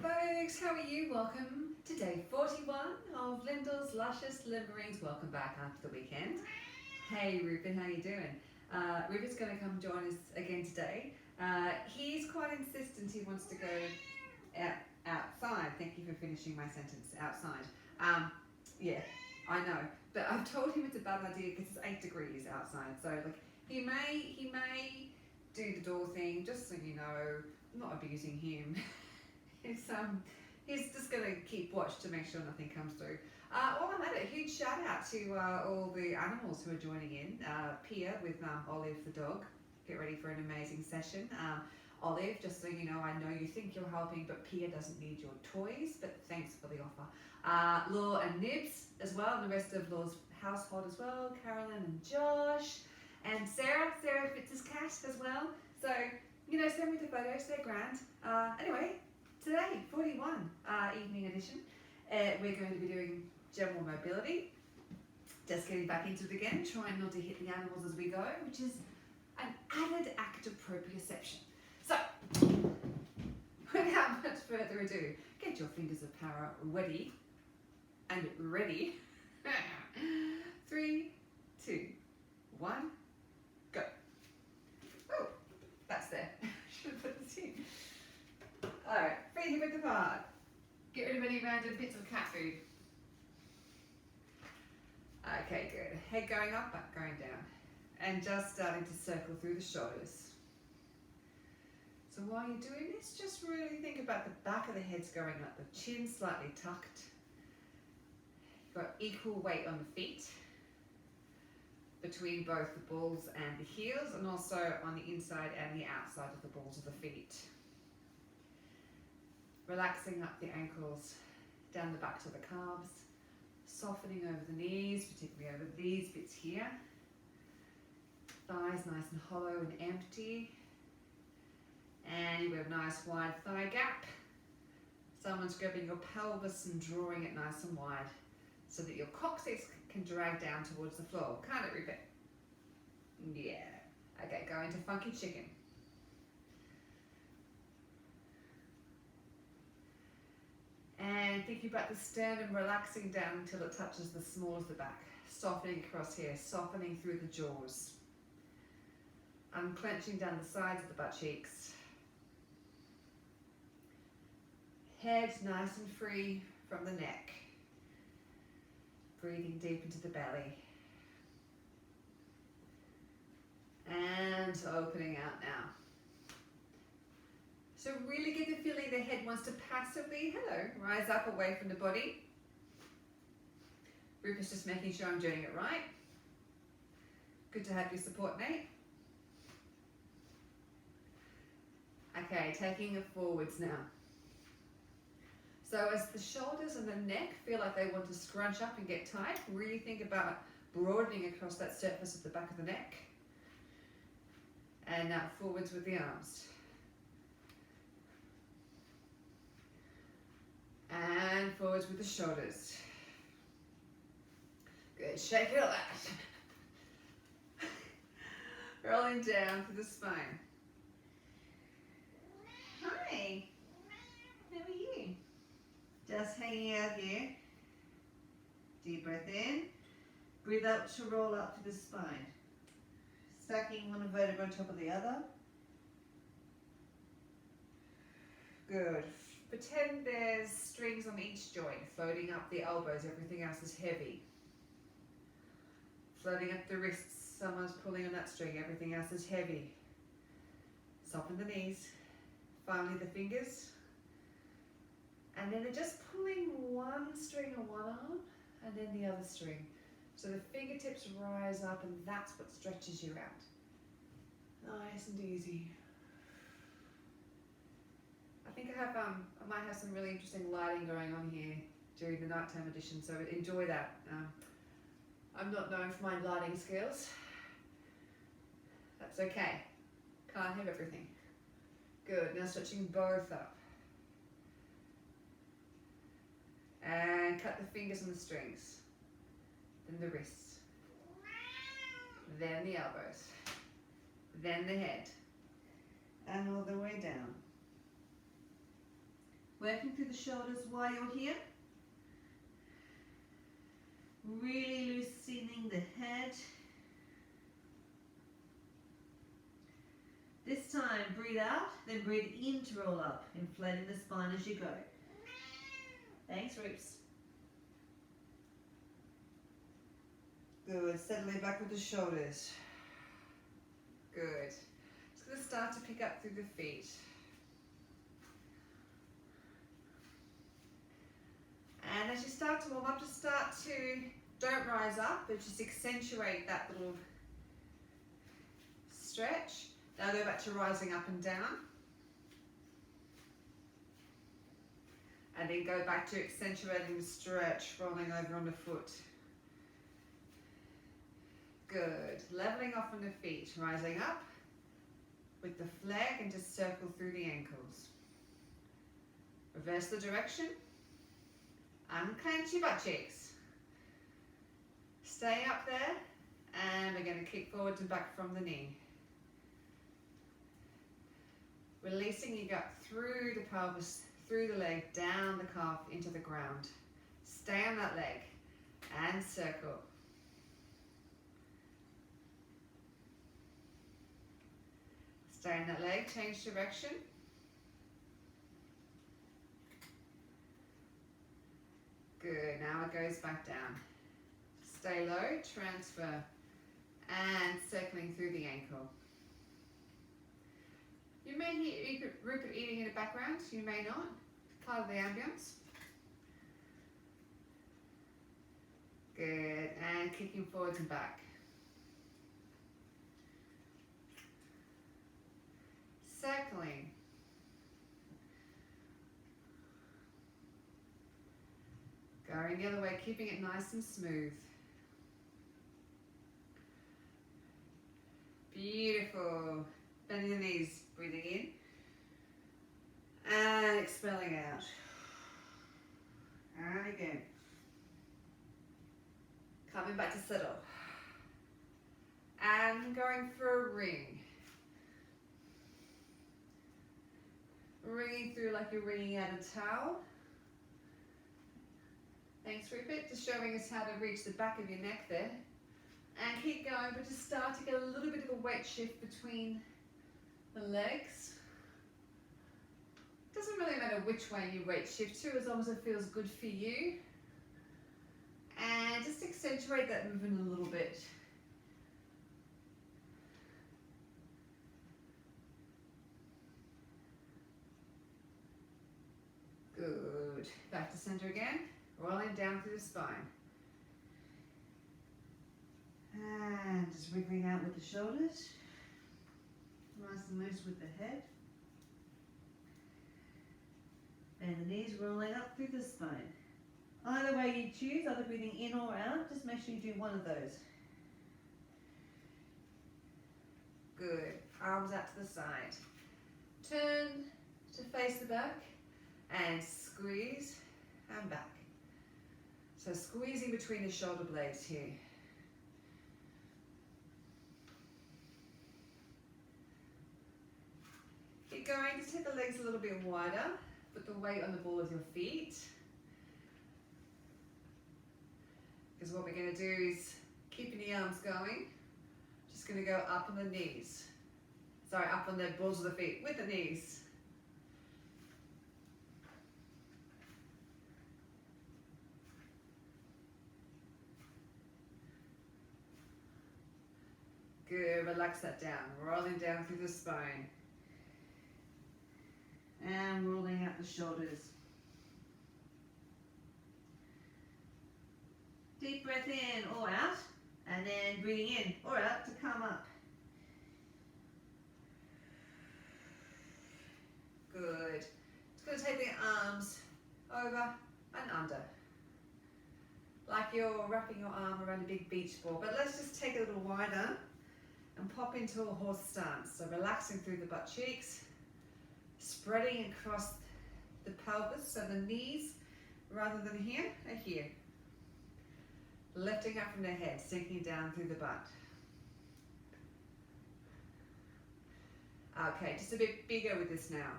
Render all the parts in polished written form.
Folks, how are you? Welcome to day 41 of Lyndall's Luscious Limerings. Welcome back after the weekend. Hey Rupert, how you doing? Rupert's going to come join us again today. He's quite insistent he wants to go outside. Thank you for finishing my sentence. Outside. Yeah, I know. But I've told him it's a bad idea because it's 8 degrees outside. So like he may do the door thing, just so you know. I'm not abusing him. He's just going to keep watch to make sure nothing comes through. While I'm at it, huge shout out to all the animals who are joining in. Pia with Olive the dog. Get ready for an amazing session. Olive, just so you know, I know you think you're helping, but Pia doesn't need your toys, but thanks for the offer. Law and Nibs as well, and the rest of Law's household as well. Carolyn and Josh. And Sarah Fitz's cat as well. So, you know, send me the photos, they're grand. Anyway, today, 41 evening edition, we're going to be doing general mobility. Just getting back into it again, trying not to hit the animals as we go, which is an added act of proprioception. So, without much further ado, get your fingers of power ready and ready. 3, 2, 1, go. Oh, that's there. Should have put this in. Alright, feet hip width apart. Get rid of any random bits of cat food. Okay, good. Head going up, back going down. And just starting to circle through the shoulders. So while you're doing this, just really think about the back of the head's going up, the chin slightly tucked. You've got equal weight on the feet, between both the balls and the heels, and also on the inside and the outside of the balls of the feet. Relaxing up the ankles, down the backs of the calves, softening over the knees, particularly over these bits here. Thighs nice and hollow and empty. And we have a nice wide thigh gap. Someone's grabbing your pelvis and drawing it nice and wide so that your coccyx can drag down towards the floor. Can't it, Rupert? Yeah. Okay, go into funky chicken. And thinking about the sternum relaxing down until it touches the small of the back. Softening across here, softening through the jaws. Unclenching down the sides of the butt cheeks. Head nice and free from the neck. Breathing deep into the belly. And opening out now. So really get the feeling the head wants to passively, rise up away from the body. Rupert's just making sure I'm doing it right. Good to have your support, Nate. Okay, taking it forwards now. So as the shoulders and the neck feel like they want to scrunch up and get tight, really think about broadening across that surface of the back of the neck. And now forwards with the arms. And forwards with the shoulders. Good, shake it all out. Rolling down to the spine. Hi, how are you? Just hanging out here. Deep breath in. Breathe out to roll up to the spine. Stacking one vertebra on top of the other. Good. Pretend there's strings on each joint, floating up the elbows, everything else is heavy. Floating up the wrists, someone's pulling on that string, everything else is heavy. Soften the knees, finally the fingers. And then they're just pulling one string on one arm, and then the other string. So the fingertips rise up, and that's what stretches you out. Nice and easy. I think I might have some really interesting lighting going on here during the nighttime edition, so enjoy that. I'm not known for my lighting skills. That's okay. Can't have everything. Good, now stretching both up. And cut the fingers on the strings. Then the wrists. Then the elbows. Then the head. And all the way down. Working through the shoulders while you're here. Really loosening the head. This time, breathe out, then breathe in to roll up, inflating the spine as you go. Thanks, Roops. Good, settling back with the shoulders. Good. Just going to start to pick up through the feet. And as you start to warm up, don't rise up, but just accentuate that little stretch. Now go back to rising up and down. And then go back to accentuating the stretch, rolling over on the foot. Good. Leveling off on the feet, rising up with the flag and just circle through the ankles. Reverse the direction. Unclench your butt cheeks. Stay up there, and we're going to kick forward and back from the knee. Releasing your gut through the pelvis, through the leg, down the calf, into the ground. Stay on that leg, and circle. Stay on that leg, change direction. Good, now it goes back down. Stay low, transfer, and circling through the ankle. You may hear Rupert eating in the background, you may not. Part of the ambience. Good, and kicking forwards and back. Circling. Going the other way, keeping it nice and smooth. Beautiful. Bending the knees, breathing in. And expelling out. And again. Coming back to settle. And going for a ring. Wringing through like you're wringing out a towel. Thanks, Rupert. Just showing us how to reach the back of your neck there. And keep going, but just start to get a little bit of a weight shift between the legs. Doesn't really matter which way you weight shift to, as long as it feels good for you. And just accentuate that movement a little bit. Good. Back to center again. Rolling down through the spine. And just wriggling out with the shoulders. Nice and loose with the head. And the knees rolling up through the spine. Either way you choose, either breathing in or out, just make sure you do one of those. Good. Arms out to the side. Turn to face the back and squeeze and back. So squeezing between the shoulder blades here. Keep going, just hit the legs a little bit wider. Put the weight on the ball of your feet. Because what we're going to do is, keeping the arms going, just going to go up on the knees. Sorry, up on the balls of the feet with the knees. Good, relax that down, rolling down through the spine. And rolling out the shoulders. Deep breath in or out, and then breathing in or out to come up. Good. Just going to take the arms over and under. Like you're wrapping your arm around a big beach ball, but let's just take it a little wider and pop into a horse stance. So relaxing through the butt cheeks, spreading across the pelvis, so the knees, rather than here, are here. Lifting up from the head, sinking down through the butt. Okay, just a bit bigger with this now.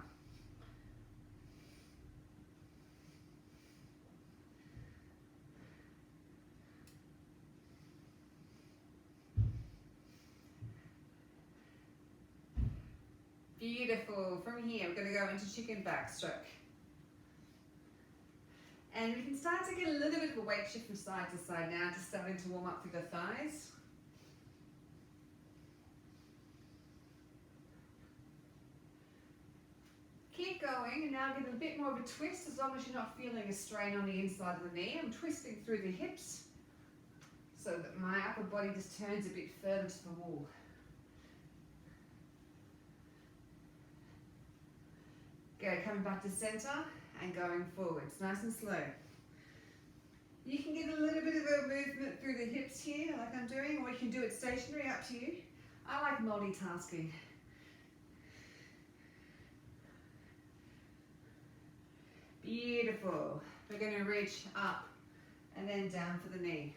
Beautiful. From here, we're going to go into chicken backstroke. And we can start to get a little bit of a weight shift from side to side now, just starting to warm up through the thighs. Keep going, and now get a bit more of a twist as long as you're not feeling a strain on the inside of the knee. I'm twisting through the hips so that my upper body just turns a bit further to the wall. Go, coming back to center and going forwards, nice and slow. You can get a little bit of a movement through the hips here, like I'm doing, or you can do it stationary, up to you. I like multitasking. Beautiful. We're going to reach up and then down for the knee.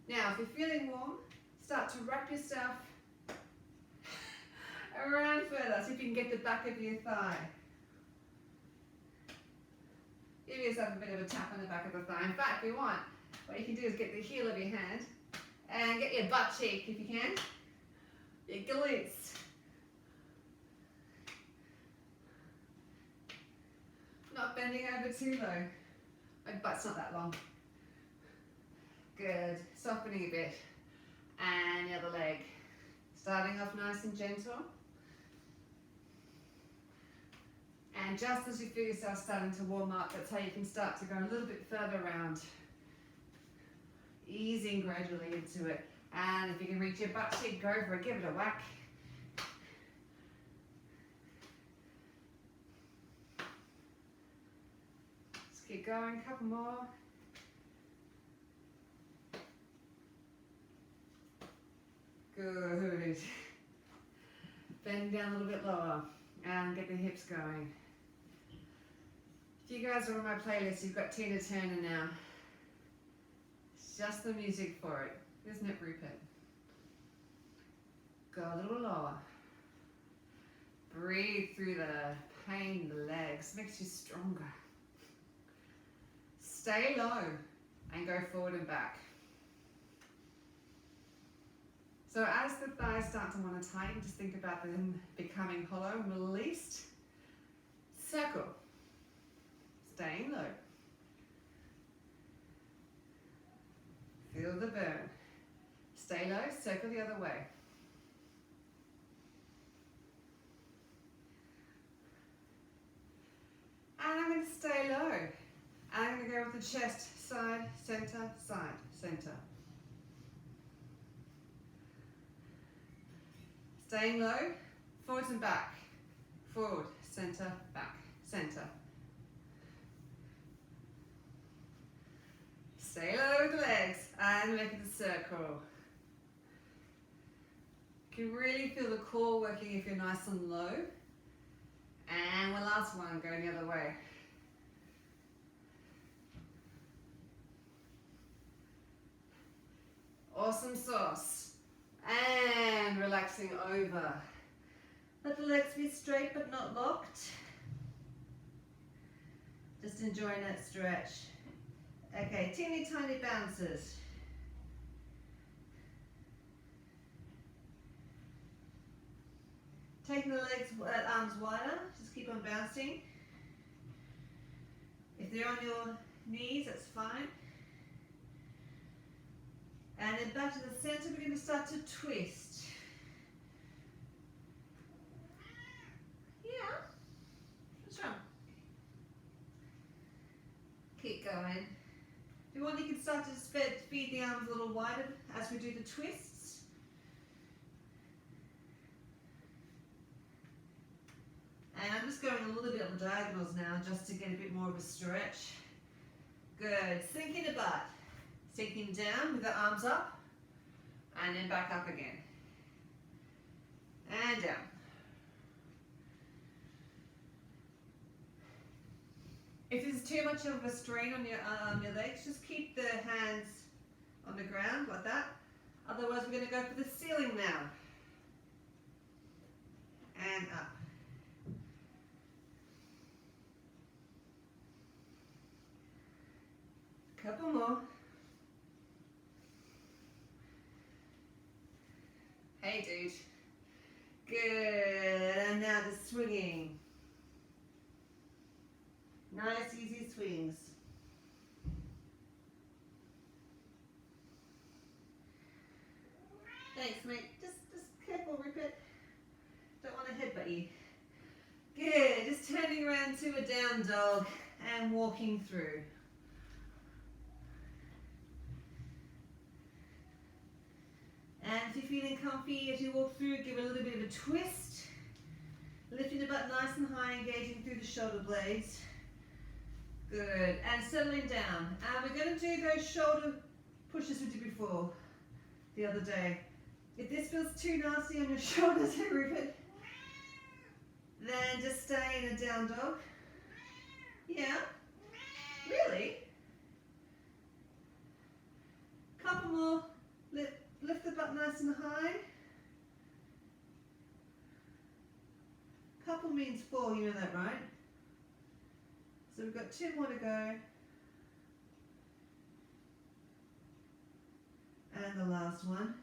Now, if you're feeling warm, start to wrap yourself around further, see if you can get the back of your thigh. Give yourself a bit of a tap on the back of the thigh. In fact, if you want, what you can do is get the heel of your hand and get your butt cheek, if you can, your glutes. Not bending over too low. My butt's not that long. Good. Softening a bit. And the other leg. Starting off nice and gentle. And just as you feel yourself starting to warm up, that's how you can start to go a little bit further around. Easing gradually into it. And if you can reach your butt cheek, go for it. Give it a whack. Just keep going, a couple more. Good. Bend down a little bit lower and get the hips going. If you guys are on my playlist, you've got Tina Turner now. It's just the music for it, isn't it, Rupert? Go a little lower. Breathe through the pain in the legs, makes you stronger. Stay low and go forward and back. So as the thighs start to want to tighten, just think about them becoming hollow and released. Circle. Staying low. Feel the burn. Stay low, circle the other way. And I'm going to stay low. I'm going to go with the chest, side, center, side, center. Staying low, forwards and back. Forward, center, back, center. Stay low with the legs and make it a circle. You can really feel the core working if you're nice and low. And the last one, going the other way. Awesome sauce. And relaxing over. Let the legs be straight but not locked. Just enjoying that stretch. Okay, teeny tiny bounces. Taking the legs, arms wider, just keep on bouncing. If they're on your knees, that's fine. And then back to the center, we're going to start to twist. Yeah. What's wrong? Keep going. If you want, you can start to speed the arms a little wider as we do the twists. And I'm just going a little bit on the diagonals now, just to get a bit more of a stretch. Good. Sinking the butt. Sinking down with the arms up, and then back up again. And down. If there's too much of a strain on your legs, just keep the hands on the ground like that. Otherwise, we're going to go for the ceiling now. And up. Couple more. Hey dude. Good, and now the swinging. Nice easy swings. Thanks, mate. Just careful, Rupert. Don't want to headbutt you. Good, just turning around to a down dog and walking through. And if you're feeling comfy as you walk through, give it a little bit of a twist. Lifting the butt nice and high, engaging through the shoulder blades. Good, and settling down. And we're going to do those shoulder pushes we did before, the other day. If this feels too nasty on your shoulders, hey Rupert, then just stay in a down dog. Yeah? Really? Couple more. Lift the butt nice and high. Couple means 4, you know that, right? So we've got 2 more to go. And the last one.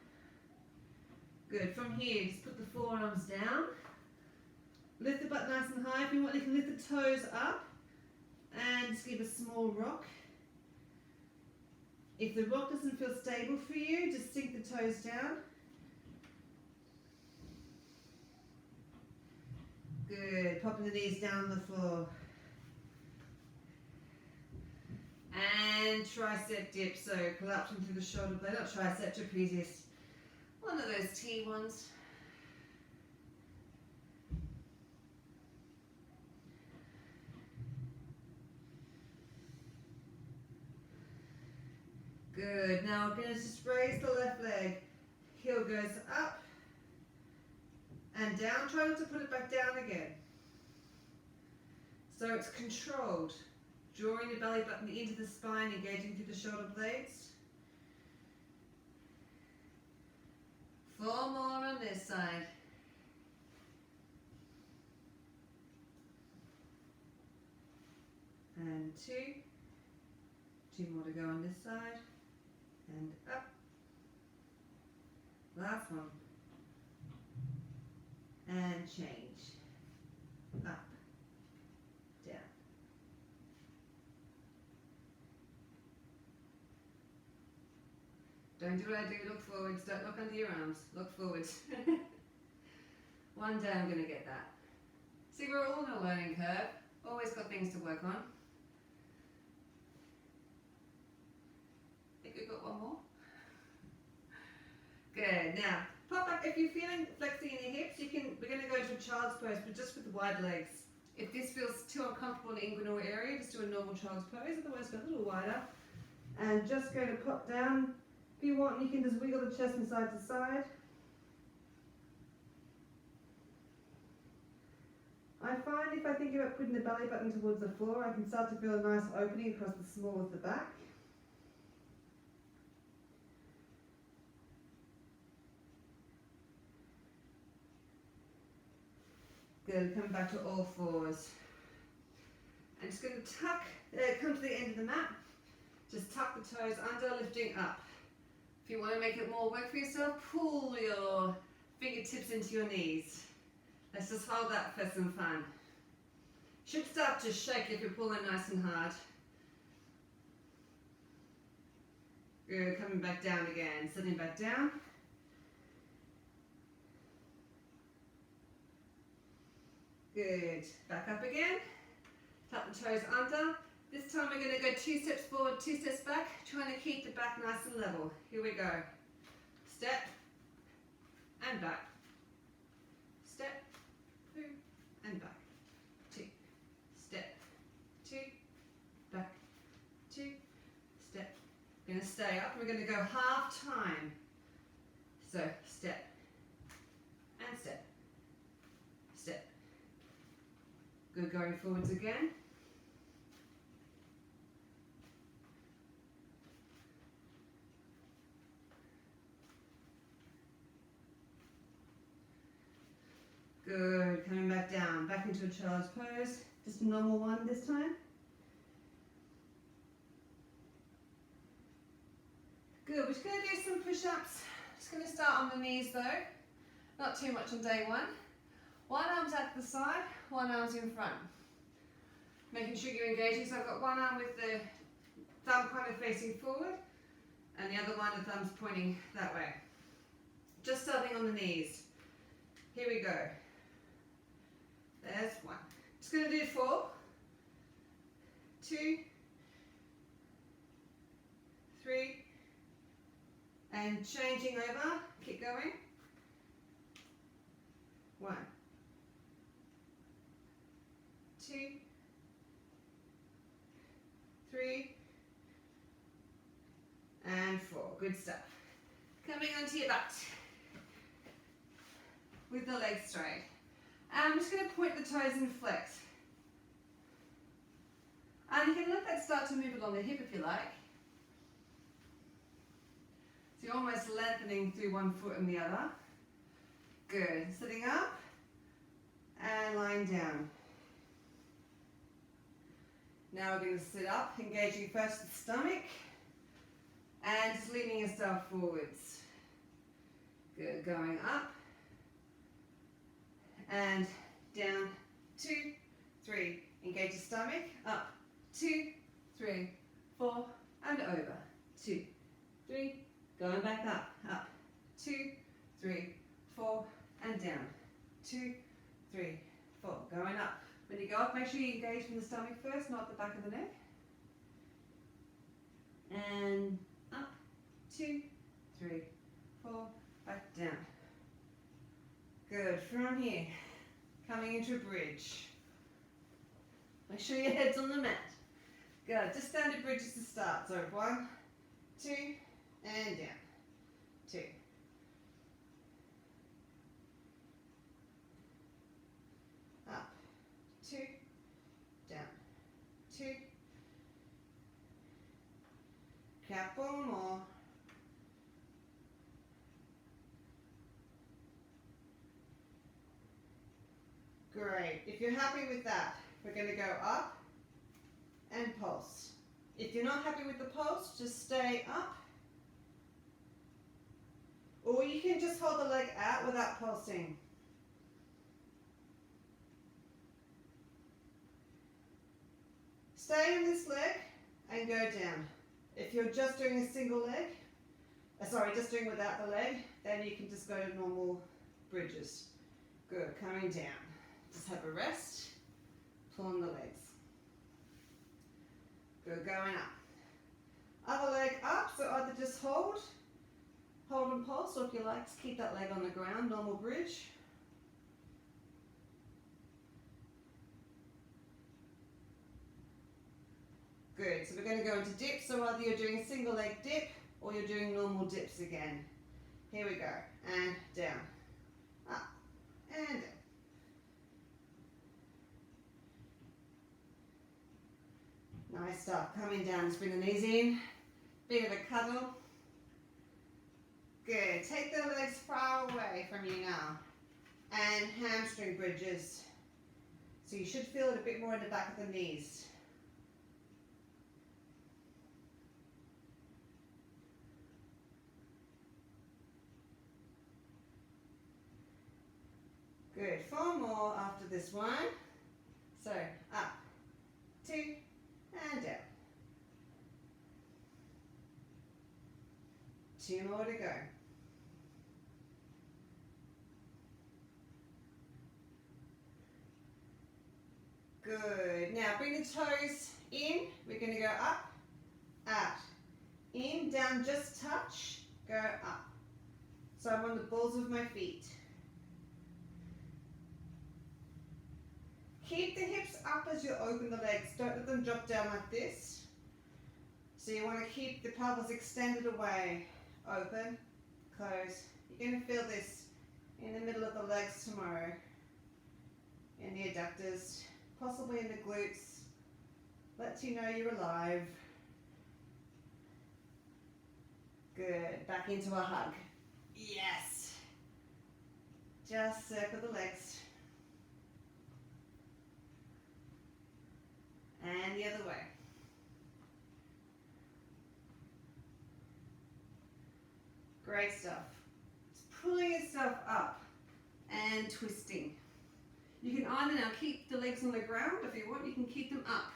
Good. From here, just put the forearms down. Lift the butt nice and high. If you want, you can lift the toes up and just give a small rock. If the rock doesn't feel stable for you, just sink the toes down. Good. Popping the knees down on the floor. And tricep dip. So collapsing through the shoulder blade. Not tricep, trapezius. One of those T ones. Good. Now we're going to just raise the left leg. Heel goes up and down. Try not to put it back down again. So it's controlled. Drawing the belly button into the spine, engaging through the shoulder blades. 4 more on this side. And 2. 2 more to go on this side. And up. Last one. And change. Up. Down. Don't do what I do, look forwards. Don't look under your arms. Look forwards. One day I'm going to get that. See, we're all on a learning curve. Always got things to work on. Think we've got one more? Good. Now, pop up. If you're feeling flexing in your hips, we're going to go to a child's pose, but just with the wide legs. If this feels too uncomfortable in the inguinal area, just do a normal child's pose. Otherwise, go a little wider. And just go to pop down. If you want, you can just wiggle the chest from side to side. I find if I think about putting the belly button towards the floor, I can start to feel a nice opening across the small of the back. Good, coming back to all fours. I'm just going to tuck, come to the end of the mat. Just tuck the toes under, lifting up. If you want to make it more work for yourself, pull your fingertips into your knees. Let's just hold that for some fun. Should start to shake if you're pulling nice and hard. Good, coming back down again, sitting back down. Good, back up again. Tuck the toes under. This time we're going to go 2 steps forward, 2 steps back, trying to keep the back nice and level. Here we go. Step and back. Step, 2 and back. 2. Step, 2, back, 2, step. We're going to stay up. We're going to go half time. So step and step. Step. Good, going forwards again. Good, coming back down, back into a child's pose. Just a normal one this time. Good, we're just going to do some push-ups. Just going to start on the knees though. Not too much on day 1. One arm's at the side, one arm's in front. Making sure you're engaging. So I've got one arm with the thumb kind of facing forward and the other one, the thumb's pointing that way. Just starting on the knees. Here we go. There's one. Just going to do 4, 2, 3, and changing over. Keep going. 1, 2, 3, and 4. Good stuff. Coming onto your butt with the legs straight. I'm just going to point the toes and flex. And you can let that start to move along the hip if you like. So you're almost lengthening through one foot and the other. Good. Sitting up and lying down. Now we're going to sit up, engaging first the stomach and just leaning yourself forwards. Good. Going up and down, 2, 3. Engage the stomach, up, 2, 3, 4, and over, 2, 3. Going back up, 2, 3, 4, and down, 2, 3, 4. Going up. When you go up, make sure you engage from the stomach first, not the back of the neck. And up, 2, 3, 4, back down. Good. From here, coming into a bridge. Make sure your head's on the mat. Good. Just standard bridges to start. So 1, 2, and down. 2. Up. 2, down. 2. Couple more. Great. If you're happy with that, we're going to go up and pulse. If you're not happy with the pulse, just stay up. Or you can just hold the leg out without pulsing. Stay on this leg and go down. If you're just doing a single leg, just doing without the leg, then you can just go to normal bridges. Good. Coming down. Just have a rest, pull on the legs. Good, going up. Other leg up, so either just hold and pulse, or if you like, just keep that leg on the ground, normal bridge. Good, so we're going to go into dips, so either you're doing a single leg dip, or you're doing normal dips again. Here we go, and down, up, and down. Nice stuff. Coming down, just bring the knees in. Bit of a cuddle. Good. Take the legs far away from you now. And hamstring bridges. So you should feel it a bit more in the back of the knees. Good. 4 more after this one. So up, 2, and down. 2 more to go. Good. Now bring the toes in. We're going to go up, out, in, down, just touch, go up. So I'm on the balls of my feet. Keep the hips up as you open the legs. Don't let them drop down like this. So you want to keep the pelvis extended away. Open, close. You're going to feel this in the middle of the legs tomorrow. In the adductors, possibly in the glutes. Lets you know you're alive. Good. Back into a hug. Yes. Just circle the legs. And the other way. Great stuff. Just pulling yourself up and twisting. You can either now keep the legs on the ground, if you want, you can keep them up.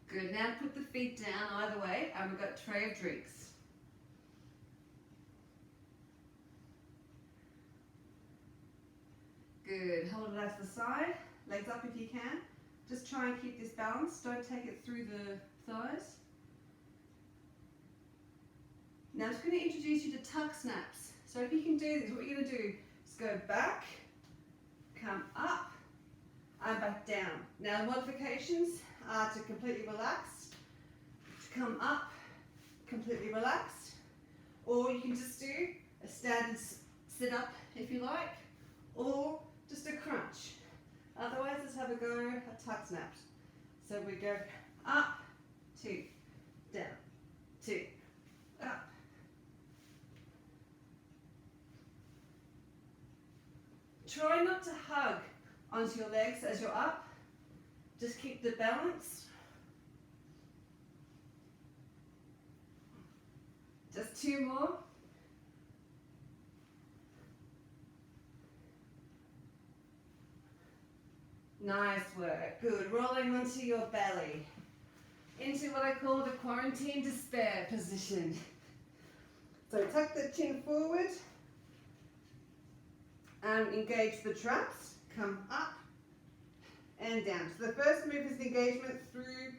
Good, now put the feet down either way, and we've got a tray of drinks. Good, hold it out to the side, legs up if you can. Just try and keep this balance, don't take it through the thighs. Now I'm just going to introduce you to tuck snaps. So if you can do this, what you're going to do is go back, come up, and back down. Now the modifications are to completely relax, to come up, completely relaxed, or you can just do a standard sit up if you like, or just a crunch. Otherwise, let's have a go at tuck snaps. So we go up, 2, down, 2, up. Try not to hug onto your legs as you're up. Just keep the balance. Just 2 more. Nice work. Good. Rolling onto your belly. Into what I call the quarantine despair position. So tuck the chin forward. And engage the traps. Come up and down. So the first move is the engagement through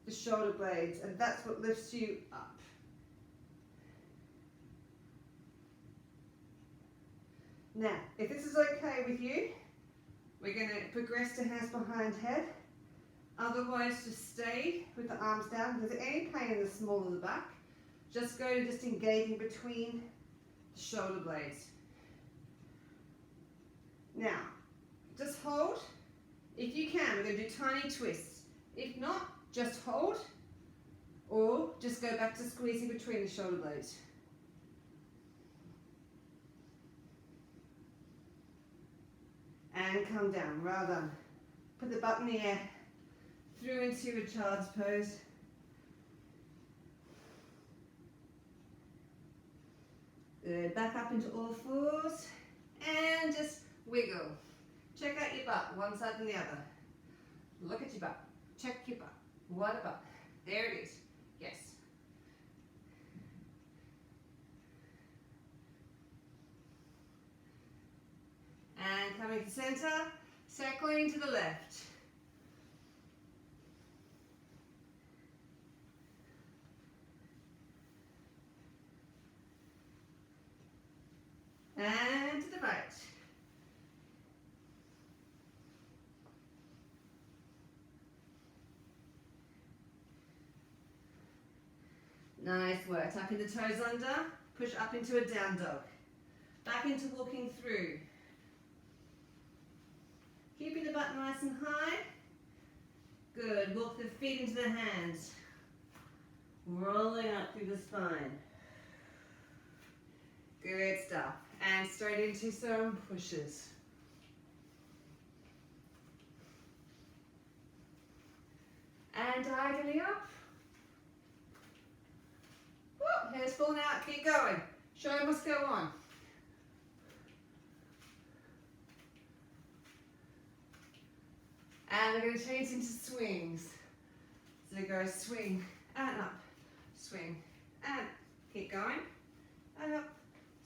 the shoulder blades, and that's what lifts you up. Now, if this is okay with you, we're going to progress to hands behind head. Otherwise, just stay with the arms down. If there's any pain in the small of the back, just go to just engaging between the shoulder blades. Now, just hold. If you can, we're going to do tiny twists. If not, just hold, or just go back to squeezing between the shoulder blades. And come down, well done. Put the butt in the air, through into a child's pose. Good, back up into all fours, and just wiggle. Check out your butt, one side and the other. Look at your butt, check your butt. What a butt, there it is, yes. And coming to center, circling to the left. And to the right. Nice work. Tucking the toes under, push up into a down dog. Back into walking through. Keeping the butt nice and high. Good. Walk the feet into the hands. Rolling up through the spine. Good stuff. And straight into some pushes. And diagonally up. Whoop, hair's falling out. Keep going. Show them what's going on. And we're going to change into swings. So go swing and up, swing and keep going, and up,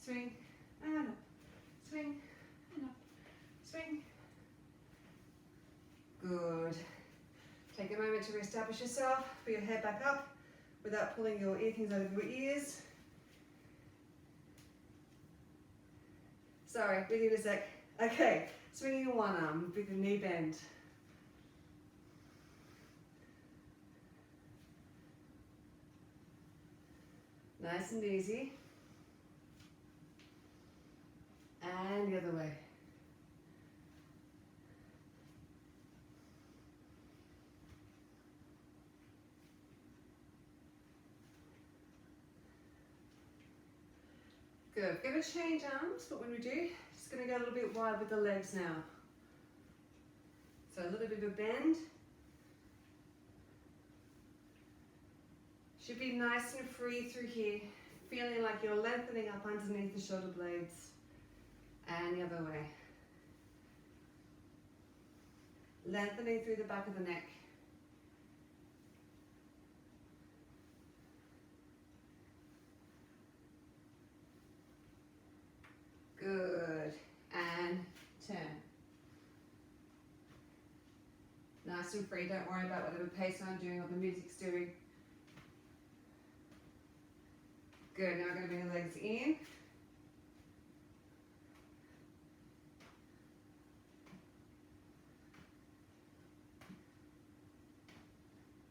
swing and up, swing and up, swing. Good. Take a moment to reestablish yourself. Put your head back up without pulling your earthings out of your ears. Sorry, with you in a sec. Okay, swinging your one arm with the knee bend. Nice and easy. And the other way. Good. Going to change arms, but when we do, just going to go a little bit wide with the legs now. So a little bit of a bend. Should be nice and free through here, feeling like you're lengthening up underneath the shoulder blades and the other way. Lengthening through the back of the neck. Good. And turn. Nice and free. Don't worry about whatever pace I'm doing or the music's doing. Good. Now we're going to bring the legs in.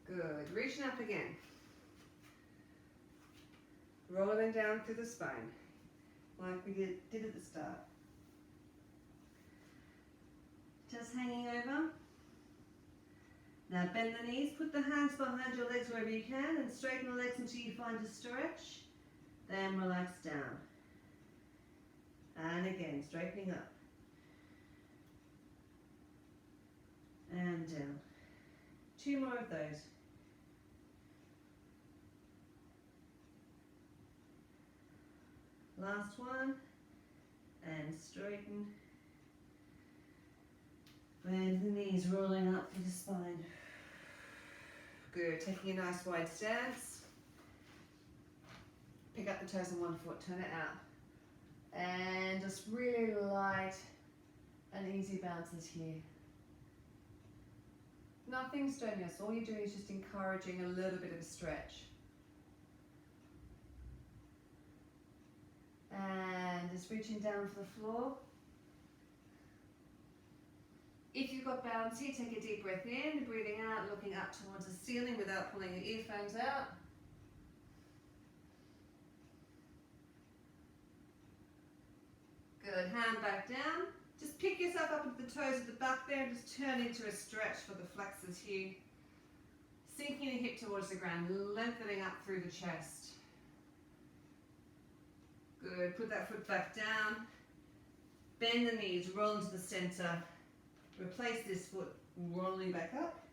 Good. Reaching up again. Rolling down through the spine, like we did at the start. Just hanging over. Now bend the knees, put the hands behind your legs wherever you can, and straighten the legs until you find a stretch. Then relax down. And again, straightening up. And down. 2 more of those. Last one. And straighten. Bend the knees, rolling up through the spine. Good. Taking a nice wide stance. Pick up the toes on one foot, turn it out. And just really light and easy bounces here. Nothing strenuous. All you're doing is just encouraging a little bit of a stretch. And just reaching down for the floor. If you've got bouncy, take a deep breath in, breathing out, looking up towards the ceiling without pulling your earphones out. Good, hand back down. Just pick yourself up into the toes of the back there and just turn into a stretch for the flexors here. Sinking the hip towards the ground, lengthening up through the chest. Good, put that foot back down. Bend the knees, roll into the center. Replace this foot, rolling back up.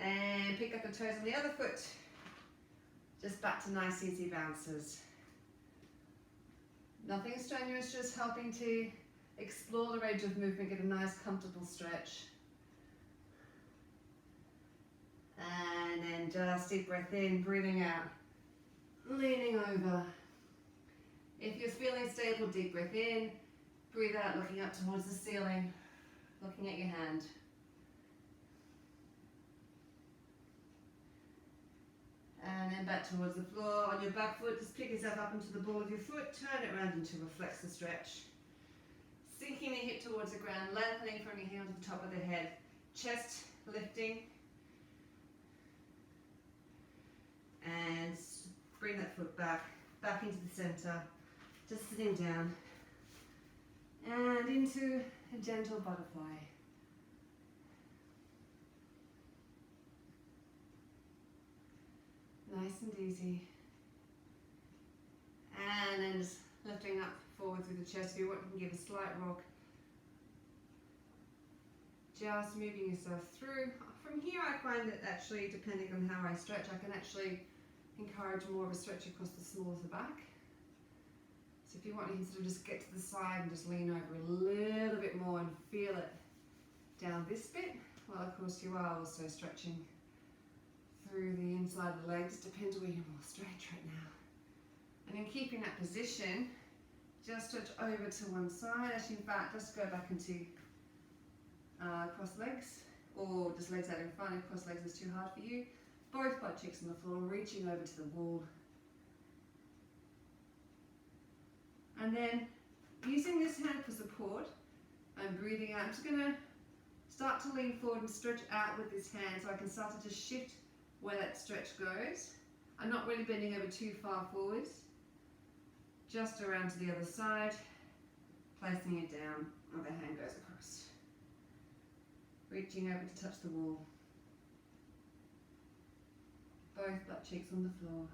And pick up the toes on the other foot. Just back to nice easy bounces. Nothing strenuous, just helping to explore the range of movement, get a nice comfortable stretch. And then just deep breath in, breathing out. Leaning over. If you're feeling stable, deep breath in. Breathe out, looking up towards the ceiling. Looking at your hand. And then back towards the floor. On your back foot, just pick yourself up into the ball of your foot. Turn it around into a flexor stretch. Sinking the hip towards the ground, lengthening from your heel to the top of the head. Chest lifting. And bring that foot back into the center. Just sitting down. And into a gentle butterfly. Nice and easy. And then just lifting up forward through the chest. If you want, you can give a slight rock. Just moving yourself through. From here I find that actually, depending on how I stretch, I can actually encourage more of a stretch across the small of the back. So if you want, you can sort of just get to the side and just lean over a little bit more and feel it down this bit. Well, of course you are also stretching through the inside of the legs. Depends where you're more stretched right now. And in keeping that position, just stretch over to one side. Actually, in fact, just go back into cross legs, or just legs out in front. If cross legs is too hard for you, both butt cheeks on the floor, reaching over to the wall. And then using this hand for support and breathing out, I'm just going to start to lean forward and stretch out with this hand so I can start to just shift where that stretch goes. I'm not really bending over too far forwards, just around to the other side, placing it down, other hand goes across. Reaching over to touch the wall. Both butt cheeks on the floor.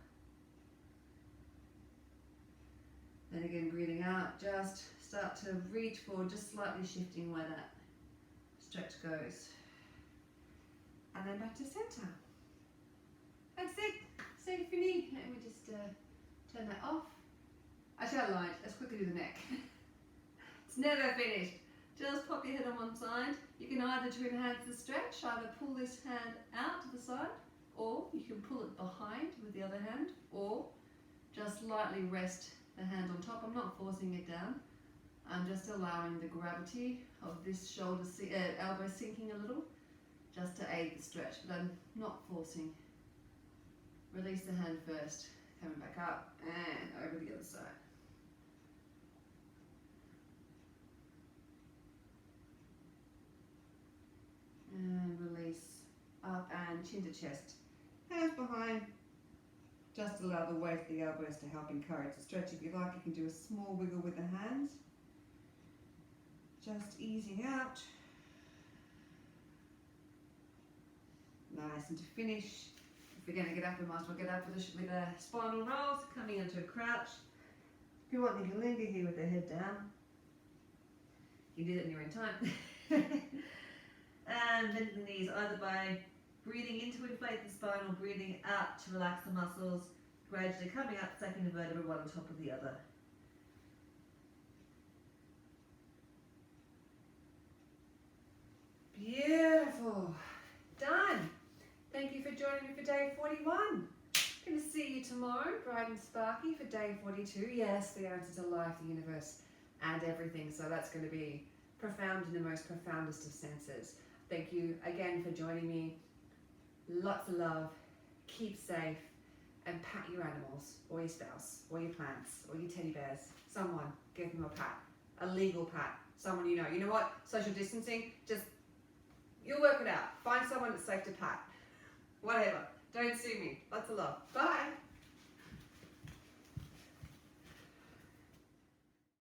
Then again, breathing out, just start to reach forward, just slightly shifting where that stretch goes. And then back to center. That's it. say fini. Let me just turn that off. Actually, I lied. Let's quickly do the neck. It's never finished. Just pop your head on one side. You can either, to enhance the stretch, either pull this hand out to the side, or you can pull it behind with the other hand, or just lightly rest the hand on top. I'm not forcing it down. I'm just allowing the gravity of this shoulder, elbow sinking a little, just to aid the stretch, but I'm not forcing. Release the hand first, coming back up and over the other side. And release up and chin to chest. Hands behind. Just allow the weight of the elbows to help encourage the stretch. If you like, you can do a small wiggle with the hands. Just easing out. Nice, and to finish, if we're going to get up, we might as well get up with a spinal rolls, coming into a crouch. If you want, you can linger here with the head down. You do that in your own time. And bend the knees either by breathing in to inflate the spine or breathing out to relax the muscles, gradually coming up, stacking the vertebrae one on top of the other. Beautiful. Done. Thank you for joining me for day 41. Going to see you tomorrow, bright and sparky, for day 42. Yes, the answers are life, the universe, and everything. So that's going to be profound in the most profoundest of senses. Thank you again for joining me. Lots of love. Keep safe. And pat your animals, or your spouse, or your plants, or your teddy bears. Someone, give them a pat. A legal pat. Someone you know. You know what? Social distancing, just, you'll work it out. Find someone that's safe to pat. Whatever. Don't sue me. Lots of love. Bye.